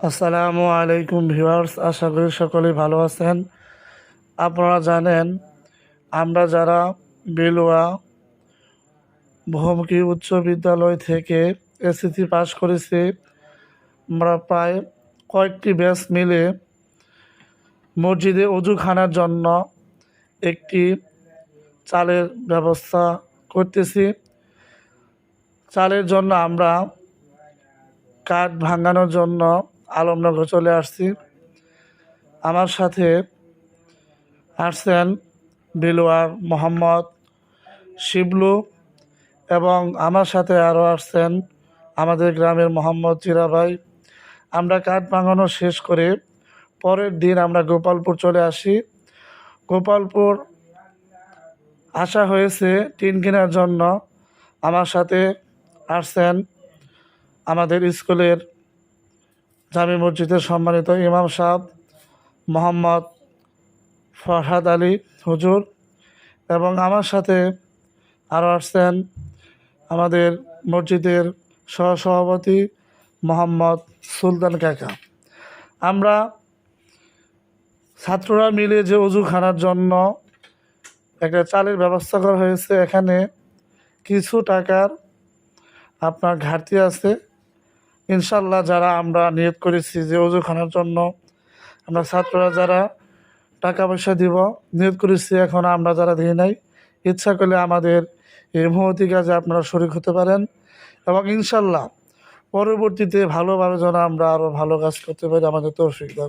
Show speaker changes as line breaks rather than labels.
আসসালামু আলাইকুম ভিউয়ার্স, আশা করি সকলেই ভালো আছেন। আপনারা জানেন আমরা যারা বেলুয়া বহুমুখী উচ্চ বিদ্যালয় থেকে এসএসসি পাস করেছি, আমরা প্রায় কয়েকটি ব্যাচ মিলে মসজিদে অজুখানার জন্য একটি চালের ব্যবস্থা করতেছি। চালের জন্য আমরা কাঠ ভাঙানোর জন্য আলমনগর চলে আসছি। আমার সাথে আসছেন বেলুয়ার মোহাম্মদ শিবলু এবং আমার সাথে আরও আসছেন আমাদের গ্রামের মোহাম্মদ চিরাভাই। আমরা কাঠ ভাঙানো শেষ করে পরের দিন আমরা গোপালপুর চলে আসি। গোপালপুর আসা হয়েছে টিন কেনার জন্য। আমার সাথে আসছেন আমাদের স্কুলের জামি মসজিদের সম্মানিত ইমাম সাহেব মোহাম্মদ ফরহাদ আলী হুজুর এবং আমার সাথে আরও আসছেন আমাদের মসজিদের সহসভাপতি মোহাম্মদ সুলতান কাকা। আমরা ছাত্ররা মিলে যে অজুখানার জন্য একটা চালের ব্যবস্থা করা হয়েছে, এখানে কিছু টাকার আপনার ঘাটতি আছে। ইনশাল্লাহ যারা আমরা নিয়ত করেছি যে অজুখানার জন্য আমরা ছাত্ররা যারা টাকা পয়সা দিব নিয়ত করেছি, এখন আমরা যারা দিই নাই, ইচ্ছা করলে আমাদের এই মহতি কাজে আপনারা শরীক হতে পারেন এবং ইনশাল্লাহ পরবর্তীতে ভালোভাবে যেন আমরা আরও ভালো কাজ করতে পারি, আমাদের তৌফিক দান।